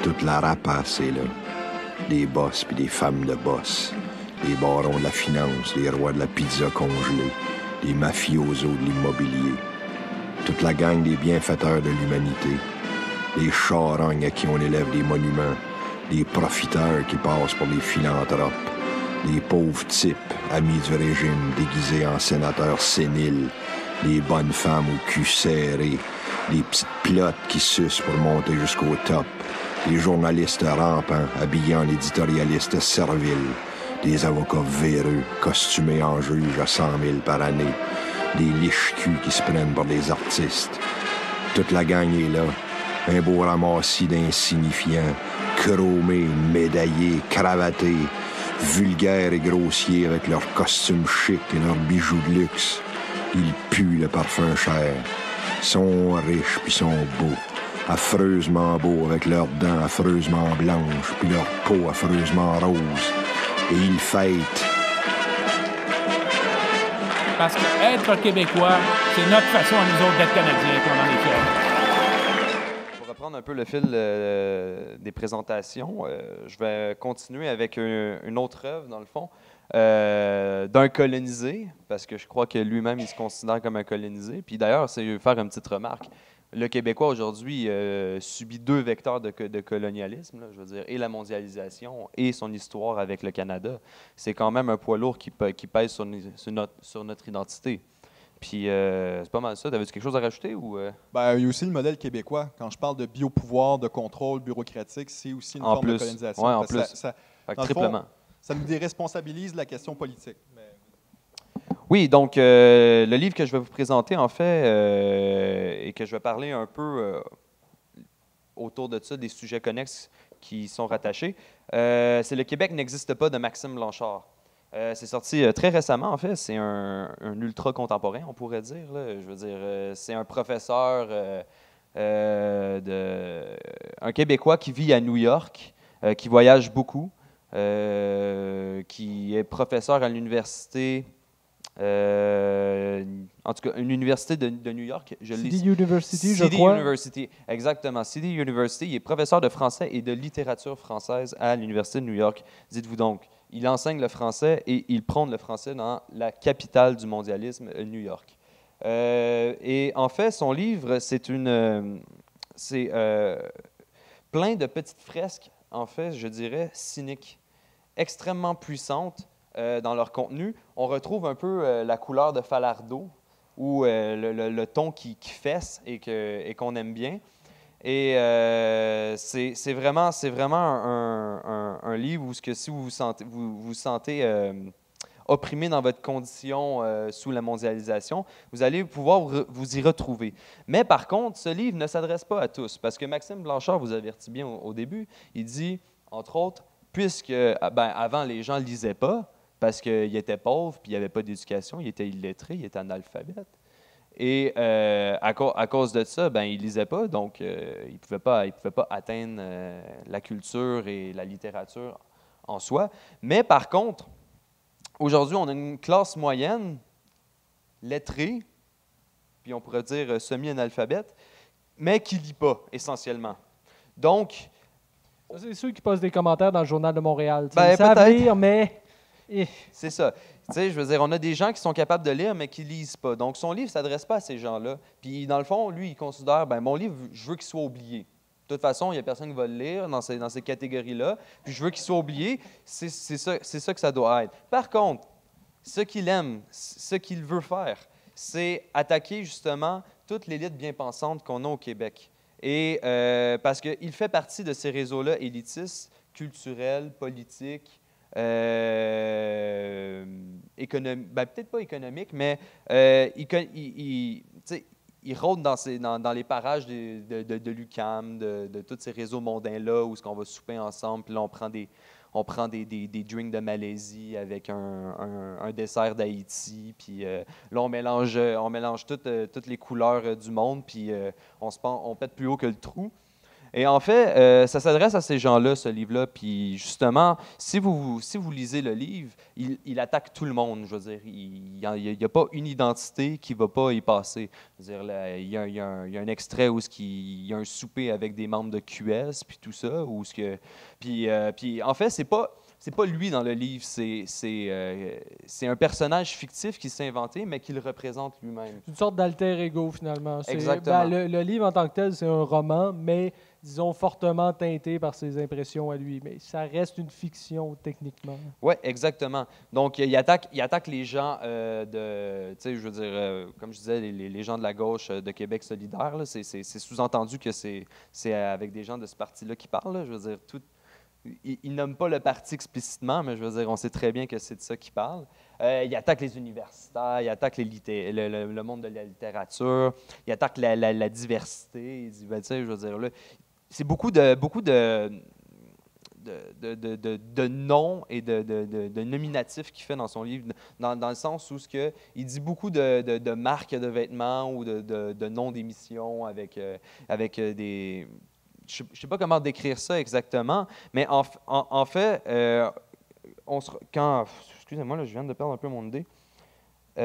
Toute la rapace est là. Des boss puis des femmes de boss. Les barons de la finance, les rois de la pizza congelée, les mafiosos de l'immobilier. Toute la gang des bienfaiteurs de l'humanité. Les charognes à qui on élève des monuments. Les profiteurs qui passent pour les philanthropes. Les pauvres types, amis du régime, déguisés en sénateurs séniles. Les bonnes femmes au cul serré. Les petites pilotes qui sucent pour monter jusqu'au top. Les journalistes rampants, habillés en éditorialistes serviles. Des avocats véreux, costumés en juge à 100 000 par année. Des liches-culs qui se prennent pour des artistes. Toute la gang est là. Un beau ramassis d'insignifiants, chromés, médaillés, cravatés, vulgaires et grossiers avec leurs costumes chics et leurs bijoux de luxe. Ils puent le parfum cher. Sont riches puis sont beaux. Affreusement beaux avec leurs dents affreusement blanches puis leur peau affreusement rose. Et ils fêtent. Parce qu'être Québécois, c'est notre façon à nous autres d'être Canadiens, qu'on en est fiers. Pour reprendre un peu le fil des présentations, je vais continuer avec une autre œuvre, dans le fond, d'un colonisé, parce que je crois que lui-même, il se considère comme un colonisé. Puis d'ailleurs, c'est faire une petite remarque. Le Québécois, aujourd'hui, subit deux vecteurs de colonialisme, là, je veux dire, et la mondialisation et son histoire avec le Canada. C'est quand même un poids lourd qui pèse sur notre identité. Puis, c'est pas mal ça. T'avais-tu quelque chose à rajouter? Ou Ben, il y a aussi le modèle québécois. Quand je parle de biopouvoir, de contrôle bureaucratique, c'est aussi une forme de colonisation. Oui, en plus. Triplement. Fond, ça nous déresponsabilise de la question politique. Mais... Oui, donc le livre que je vais vous présenter, en fait, et que je vais parler un peu autour de ça, des sujets connexes qui sont rattachés, c'est Le Québec n'existe pas de Maxime Blanchard. C'est sorti très récemment, en fait. C'est un ultra contemporain, on pourrait dire, là. Je veux dire, c'est un professeur, un Québécois qui vit à New York, qui voyage beaucoup, qui est professeur à l'université... en tout cas, une université de New York. City University, je crois. City University, exactement. City University, il est professeur de français et de littérature française à l'Université de New York. Dites-vous donc, il enseigne le français et il prône le français dans la capitale du mondialisme, New York. Et en fait, son livre, c'est plein de petites fresques, en fait, je dirais, cyniques, extrêmement puissantes, dans leur contenu. On retrouve un peu la couleur de Falardeau ou le ton qui fesse et qu'on aime bien. Et c'est vraiment un livre où si vous vous sentez opprimé dans votre condition sous la mondialisation, vous allez pouvoir vous y retrouver. Mais par contre, ce livre ne s'adresse pas à tous, parce que Maxime Blanchard vous avertit bien au début, il dit, entre autres, puisque avant les gens ne lisaient pas, parce qu'il était pauvre, puis il n'y avait pas d'éducation, il était illettré, il était analphabète. Et à cause de ça, il ne lisait pas, donc il ne pouvait pas atteindre la culture et la littérature en soi. Mais par contre, aujourd'hui, on a une classe moyenne, lettrée, puis on pourrait dire semi-analphabète, mais qui ne lit pas, essentiellement. Donc... C'est ceux qui posent des commentaires dans le Journal de Montréal. Ils savent lire, mais... C'est ça. Tu sais, je veux dire, on a des gens qui sont capables de lire, mais qui ne lisent pas. Donc, son livre ne s'adresse pas à ces gens-là. Puis, dans le fond, lui, il considère, mon livre, je veux qu'il soit oublié. De toute façon, il n'y a personne qui va le lire dans ces catégories-là. Puis, je veux qu'il soit oublié. C'est ça que ça doit être. Par contre, ce qu'il aime, ce qu'il veut faire, c'est attaquer, justement, toute l'élite bien pensante qu'on a au Québec. Et parce qu'il fait partie de ces réseaux-là élitistes, culturels, politiques, peut-être pas économique, mais il rôde dans les parages de l'UQAM, de tous ces réseaux mondains-là où on va souper ensemble, puis là, on prend des drinks de Malaisie avec un dessert d'Haïti, puis là, on mélange toutes les couleurs du monde, puis on pète plus haut que le trou. Et en fait, ça s'adresse à ces gens-là, ce livre-là. Puis justement, si vous lisez le livre, il attaque tout le monde. Je veux dire, il n'y a pas une identité qui ne va pas y passer. Je veux dire, là, il y a un extrait où il y a un souper avec des membres de QS, puis tout ça. Puis en fait, c'est pas lui dans le livre, c'est un personnage fictif qui s'est inventé, mais qui le représente lui-même. Une sorte d'alter ego, finalement. Exactement. Le livre en tant que tel, c'est un roman, mais, disons, fortement teinté par ses impressions à lui. Mais ça reste une fiction, techniquement. Oui, exactement. Donc, il attaque les gens tu sais, je veux dire, comme je disais, les gens de la gauche de Québec solidaire. C'est sous-entendu que c'est avec des gens de ce parti-là qui parlent. Là. Je veux dire, il nomme pas le parti explicitement, mais je veux dire, on sait très bien que c'est de ça qu'il parle. Il attaque les universitaires, il attaque le monde de la littérature, il attaque la diversité. Il dit, ben, tu sais, je veux dire, là, c'est beaucoup de noms et de nominatifs qu'il fait dans son livre, dans le sens où il dit beaucoup de marques de vêtements ou de noms d'émissions avec des... Je ne sais pas comment décrire ça exactement, mais en fait, excusez-moi, là, je viens de perdre un peu mon idée. Tu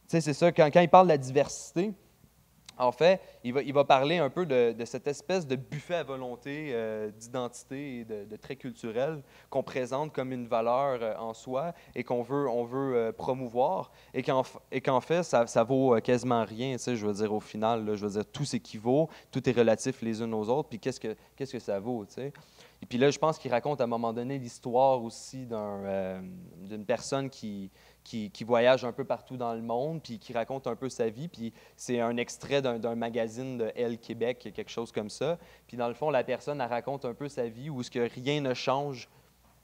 sais, c'est ça, quand il parle de la diversité, en fait, il va parler un peu de cette espèce de buffet à volonté d'identité et de traits culturels qu'on présente comme une valeur en soi et qu'on veut promouvoir et qu'en fait, ça vaut quasiment rien. Tu sais, je veux dire, au final, là, je veux dire, tout s'équivaut, tout est relatif les unes aux autres, puis qu'est-ce que ça vaut, tu sais? Et puis là, je pense qu'il raconte à un moment donné l'histoire aussi d'une personne qui voyage un peu partout dans le monde, puis qui raconte un peu sa vie. Puis c'est un extrait d'un magazine de Elle Québec, quelque chose comme ça. Puis dans le fond, la personne, elle raconte un peu sa vie où est-ce que rien ne change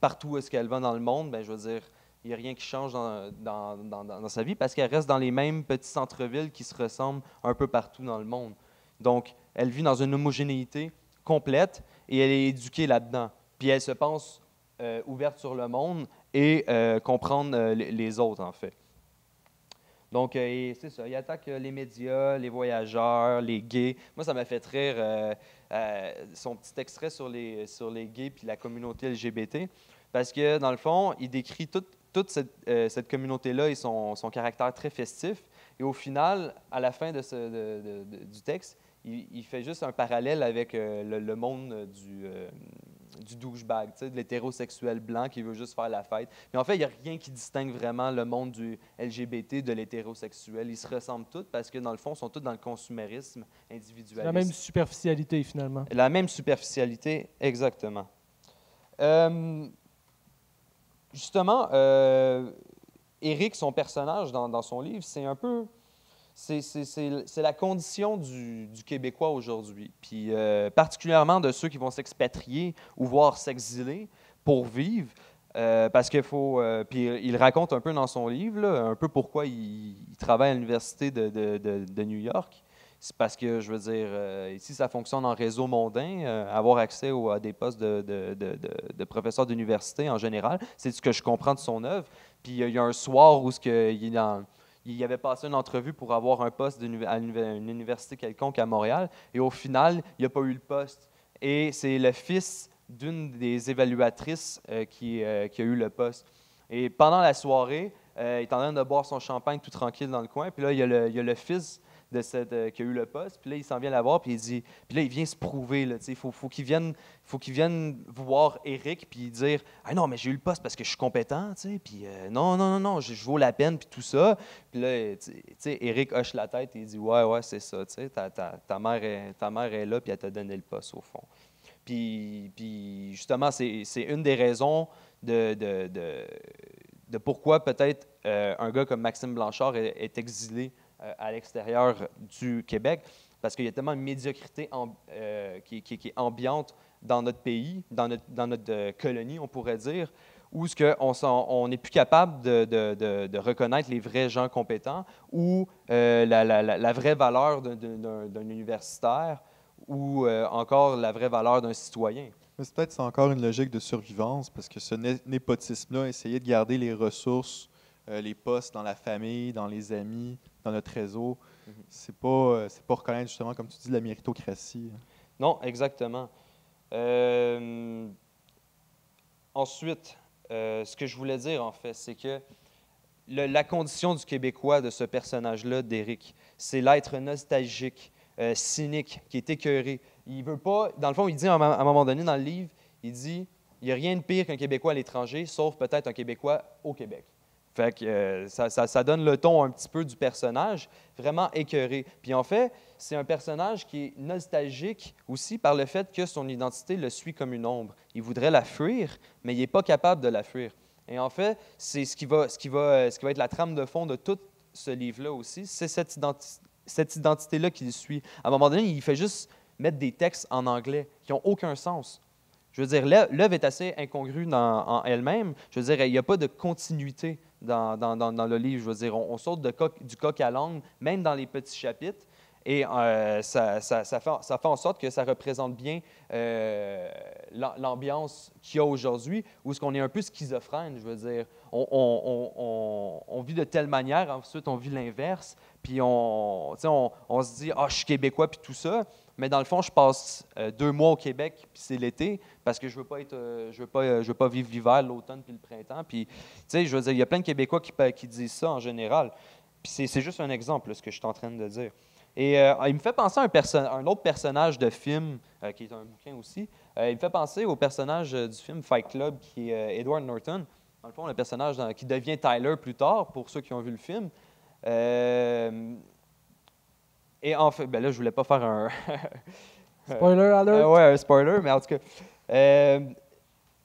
partout où est-ce qu'elle va dans le monde. Bien, je veux dire, il n'y a rien qui change dans sa vie parce qu'elle reste dans les mêmes petits centres-villes qui se ressemblent un peu partout dans le monde. Donc, elle vit dans une homogénéité complète et elle est éduquée là-dedans. Puis elle se pense ouverte sur le monde et comprendre les autres, en fait. Donc, c'est ça, il attaque les médias, les voyageurs, les gays. Moi, ça m'a fait rire son petit extrait sur les gays puis la communauté LGBT, parce que, dans le fond, il décrit toute cette communauté-là et son caractère très festif. Et au final, à la fin du texte, il fait juste un parallèle avec le monde du douchebag, tu sais, de l'hétérosexuel blanc qui veut juste faire la fête. Mais en fait, il n'y a rien qui distingue vraiment le monde du LGBT de l'hétérosexuel. Ils se ressemblent tous parce que, dans le fond, ils sont tous dans le consumérisme individualiste. La même superficialité, finalement. La même superficialité, exactement. Justement, Éric, son personnage dans son livre, c'est un peu... C'est la condition du Québécois aujourd'hui, puis particulièrement de ceux qui vont s'expatrier ou voire s'exiler pour vivre, parce qu'il faut... puis il raconte un peu dans son livre, là, un peu pourquoi il travaille à l'Université de New York. C'est parce que, je veux dire, ici, ça fonctionne en réseau mondain, avoir accès à des postes de professeurs d'université en général. C'est ce que je comprends de son œuvre. Puis il y a un soir où il avait passé une entrevue pour avoir un poste à une université quelconque à Montréal, et au final, il n'a pas eu le poste. Et c'est le fils d'une des évaluatrices qui a eu le poste. Et pendant la soirée, il est en train de boire son champagne tout tranquille dans le coin, puis là, il y a le fils qui a eu le poste, puis là, il s'en vient la voir, puis il dit, puis là, il vient se prouver, là, il faut qu'il vienne voir Éric, puis dire, « Ah non, mais j'ai eu le poste parce que je suis compétent, tu sais, puis non, je vaux la peine, puis tout ça. » Puis là, tu sais, Éric hoche la tête et il dit, « Ouais, c'est ça, tu sais, ta mère est là, puis elle t'a donné le poste, au fond. » Puis justement, c'est une des raisons de pourquoi peut-être un gars comme Maxime Blanchard est exilé à l'extérieur du Québec, parce qu'il y a tellement une médiocrité qui est ambiante dans notre pays, dans notre colonie, on pourrait dire, où on n'est plus capable de reconnaître les vrais gens compétents ou la vraie valeur d'un universitaire ou encore la vraie valeur d'un citoyen. Mais c'est peut-être encore une logique de survivance, parce que ce népotisme-là, essayer de garder les ressources, les postes dans la famille, dans les amis, dans notre réseau, C'est pas reconnaître, justement, comme tu dis, la méritocratie. Non, exactement. Ensuite, ce que je voulais dire, en fait, c'est que la condition du Québécois, de ce personnage-là, d'Éric, c'est l'être nostalgique, cynique, qui est écœuré. Il veut pas... Dans le fond, il dit à un moment donné dans le livre, il dit « Il n'y a rien de pire qu'un Québécois à l'étranger, sauf peut-être un Québécois au Québec. » Fait que ça donne le ton un petit peu du personnage, vraiment écœuré. Puis en fait, c'est un personnage qui est nostalgique aussi par le fait que son identité le suit comme une ombre. Il voudrait la fuir, mais il n'est pas capable de la fuir. Et en fait, c'est ce qui va être la trame de fond de tout ce livre-là aussi, c'est cette identité-là qui le suit. À un moment donné, il fait juste mettre des textes en anglais qui n'ont aucun sens. Je veux dire, l'œuvre est assez incongrue en elle-même. Je veux dire, il n'y a pas de continuité dans le livre. Je veux dire, on saute du coq à l'âne, même dans les petits chapitres. Et ça fait en sorte que ça représente bien l'ambiance qu'il y a aujourd'hui, où est-ce qu'on est un peu schizophrène, je veux dire. On vit de telle manière, ensuite on vit l'inverse, puis on se dit « Ah, je suis Québécois », puis tout ça. Mais dans le fond, je passe 2 mois au Québec, puis c'est l'été, parce que je veux pas vivre l'hiver, l'automne, puis le printemps. Puis, tu sais, je veux dire, il y a plein de Québécois qui disent ça en général. Puis c'est juste un exemple, là, ce que je suis en train de dire. Et il me fait penser à un autre personnage de film, qui est un bouquin aussi. Il me fait penser au personnage du film Fight Club, qui est Edward Norton. Dans le fond, le personnage qui devient Tyler plus tard, pour ceux qui ont vu le film. Et en fait, ben là, je voulais pas faire un... Spoiler alert! Ouais, un spoiler, mais en tout cas...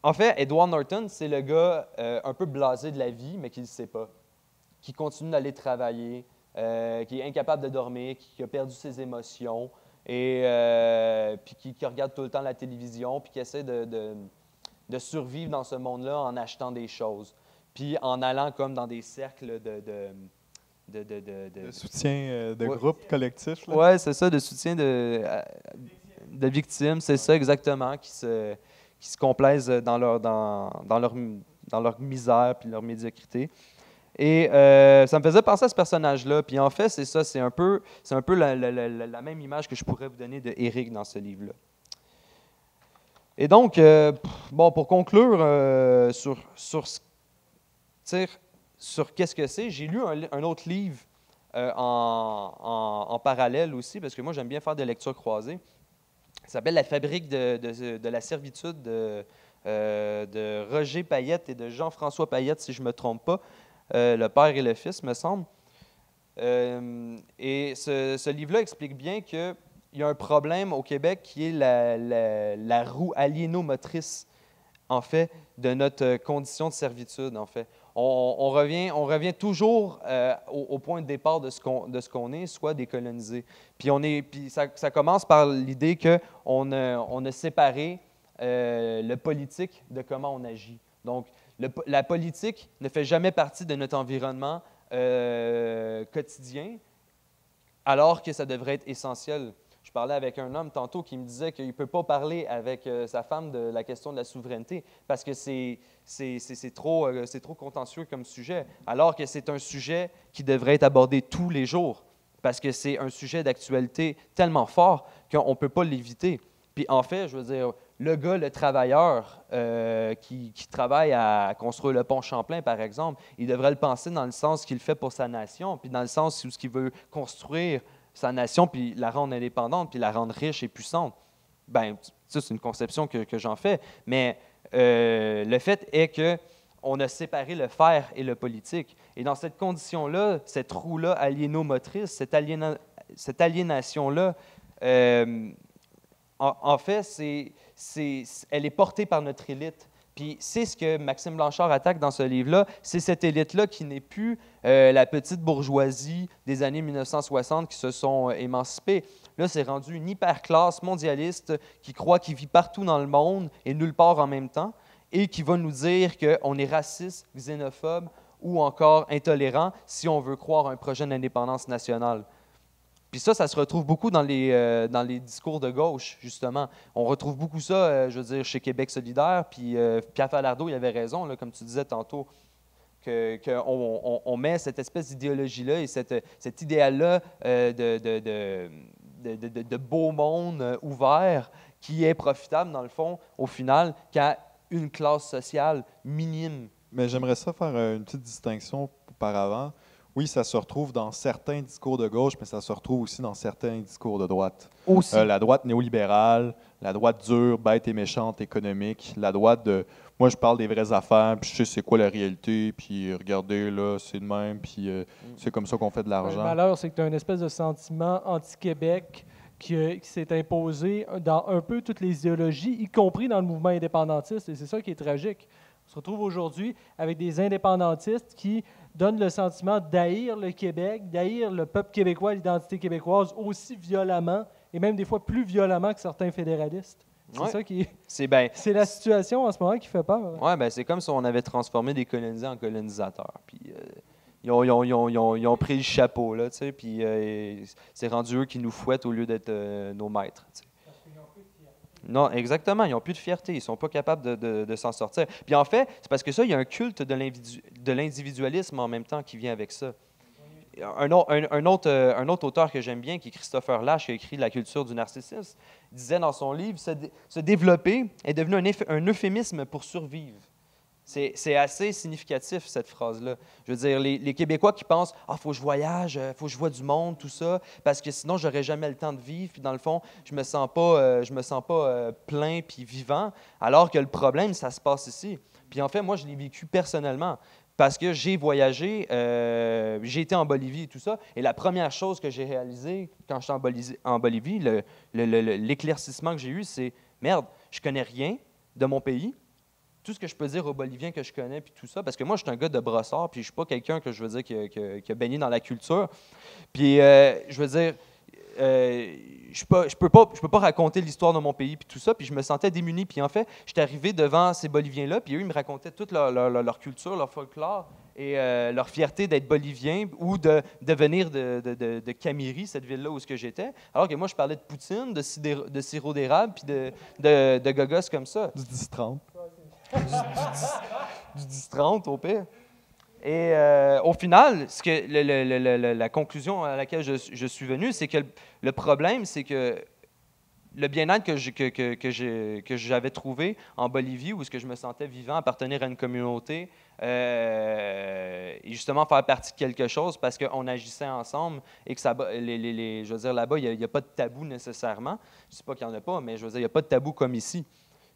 en fait, Edward Norton, c'est le gars un peu blasé de la vie, mais qui ne le sait pas, qui continue d'aller travailler, qui est incapable de dormir, qui a perdu ses émotions, et puis qui regarde tout le temps la télévision, puis qui essaie de survivre dans ce monde-là en achetant des choses, puis en allant comme dans des cercles de soutien de groupe collectif. Oui, c'est ça, de soutien de victimes, c'est ça exactement, qui se complaisent dans leur misère puis leur médiocrité. Et ça me faisait penser à ce personnage-là. Puis en fait, c'est ça, c'est un peu la même image que je pourrais vous donner de Éric dans ce livre-là. Et donc, bon, pour conclure sur qu'est-ce que c'est, j'ai lu un autre livre en parallèle aussi, parce que moi, j'aime bien faire des lectures croisées. Ça s'appelle « La fabrique de la servitude » de Roger Payette et de Jean-François Payette, si je ne me trompe pas, le père et le fils, me semble. Et ce livre-là explique bien qu'il y a un problème au Québec qui est la roue aliénomotrice, en fait, de notre condition de servitude, en fait. On revient toujours au point de départ de ce qu'on est, soit décolonisé. Puis ça commence par l'idée qu'on a séparé le politique de comment on agit. Donc, la politique ne fait jamais partie de notre environnement quotidien, alors que ça devrait être essentiel. Je parlais avec un homme tantôt qui me disait qu'il ne peut pas parler avec sa femme de la question de la souveraineté parce que c'est trop contentieux comme sujet, alors que c'est un sujet qui devrait être abordé tous les jours parce que c'est un sujet d'actualité tellement fort qu'on ne peut pas l'éviter. Puis en fait, je veux dire, le travailleur qui travaille à construire le pont Champlain, par exemple, il devrait le penser dans le sens qu'il fait pour sa nation, puis dans le sens où ce qu'il veut construire sa nation, puis la rendre indépendante, puis la rendre riche et puissante. Bien, ça, c'est une conception que j'en fais. Mais le fait est qu'on a séparé le faire et le politique. Et dans cette condition-là, cette roue-là aliénomotrice, cette aliénation-là, en fait, elle est portée par notre élite. Puis c'est ce que Maxime Blanchard attaque dans ce livre-là, c'est cette élite-là qui n'est plus la petite bourgeoisie des années 1960 qui se sont émancipées. Là, c'est rendu une hyperclasse mondialiste qui croit qu'il vit partout dans le monde et nulle part en même temps, et qui va nous dire qu'on est raciste, xénophobe ou encore intolérant si on veut croire à un projet d'indépendance nationale. Puis ça se retrouve beaucoup dans les discours de gauche, justement. On retrouve beaucoup ça, je veux dire, chez Québec solidaire. Puis Pierre Falardeau, il avait raison, là, comme tu disais tantôt, qu'on met cette espèce d'idéologie-là et cet idéal-là de beau monde ouvert qui est profitable, dans le fond, au final, qu'à une classe sociale minime. Mais j'aimerais ça faire une petite distinction auparavant. Oui, ça se retrouve dans certains discours de gauche, mais ça se retrouve aussi dans certains discours de droite. Aussi. La droite néolibérale, la droite dure, bête et méchante, économique, la droite de « moi, je parle des vraies affaires, puis je sais c'est quoi la réalité, puis regardez, là, c'est de même, puis c'est comme ça qu'on fait de l'argent. » Le malheur, c'est que tu as une espèce de sentiment anti-Québec qui s'est imposé dans un peu toutes les idéologies, y compris dans le mouvement indépendantiste, et c'est ça qui est tragique. On se retrouve aujourd'hui avec des indépendantistes qui donnent le sentiment d'haïr le Québec, d'haïr le peuple québécois, l'identité québécoise aussi violemment, et même des fois plus violemment que certains fédéralistes. C'est ça qui est... C'est la situation en ce moment qui fait peur. Oui, ben c'est comme si on avait transformé des colonisés en colonisateurs. Puis ils ont pris le chapeau, là, tu sais, puis c'est rendu eux qui nous fouettent au lieu d'être nos maîtres, tu sais. Non, exactement. Ils n'ont plus de fierté. Ils ne sont pas capables de s'en sortir. Puis en fait, c'est parce que ça, il y a un culte de l'individualisme en même temps qui vient avec ça. Un autre auteur que j'aime bien, qui est Christopher Lasch, qui a écrit La culture du narcissisme, disait dans son livre, se développer est devenu un euphémisme pour survivre. C'est assez significatif, cette phrase-là. Je veux dire, les Québécois qui pensent « Ah, il faut que je voyage, il faut que je vois du monde, tout ça, parce que sinon, je n'aurai jamais le temps de vivre. » Puis dans le fond, je me sens pas plein puis vivant, alors que le problème, ça se passe ici. Puis en fait, moi, je l'ai vécu personnellement, parce que j'ai voyagé, j'ai été en Bolivie et tout ça, et la première chose que j'ai réalisée quand j'étais en Bolivie, l'éclaircissement que j'ai eu, c'est « Merde, je connais rien de mon pays. » Tout ce que je peux dire aux Boliviens que je connais, puis tout ça, parce que moi, je suis un gars de brossard, puis je ne suis pas quelqu'un que je veux dire qui a baigné dans la culture. Puis, je veux dire, je peux pas raconter l'histoire de mon pays, puis tout ça, puis je me sentais démuni. Puis en fait, j'étais arrivé devant ces Boliviens-là, puis eux, ils me racontaient toute leur culture, leur folklore, et leur fierté d'être bolivien ou de venir de Camiri, cette ville-là où j'étais. Alors que moi, je parlais de poutine, de sirop d'érable, puis de gogos comme ça. Du 10-30. Du 10-30 au pire. Et au final, la conclusion à laquelle je suis venu, c'est que le problème, c'est que le bien-être que j'avais trouvé en Bolivie, où je me sentais vivant, appartenir à une communauté, et justement faire partie de quelque chose parce qu'on agissait ensemble et que je veux dire, là-bas, il n'y a pas de tabou nécessairement. Je ne dis pas qu'il n'y en a pas, mais je veux dire, il n'y a pas de tabou comme ici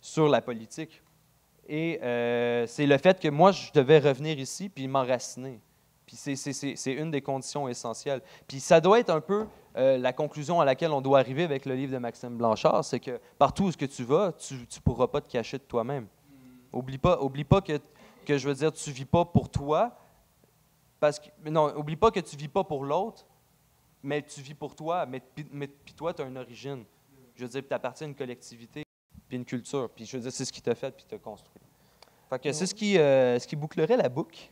sur la politique. Et c'est le fait que moi, je devais revenir ici puis m'enraciner. Puis c'est une des conditions essentielles. Puis ça doit être un peu la conclusion à laquelle on doit arriver avec le livre de Maxime Blanchard, c'est que partout où tu vas, tu ne pourras pas te cacher de toi-même. Oublie pas que je veux dire, tu ne vis pas pour toi, oublie pas que tu ne vis pas pour l'autre, mais tu vis pour toi, mais puis toi, tu as une origine. Je veux dire, tu appartiens à une collectivité puis une culture. Puis je veux dire, c'est ce qui t'a fait puis t'a construit. Fait que c'est ce qui bouclerait la boucle.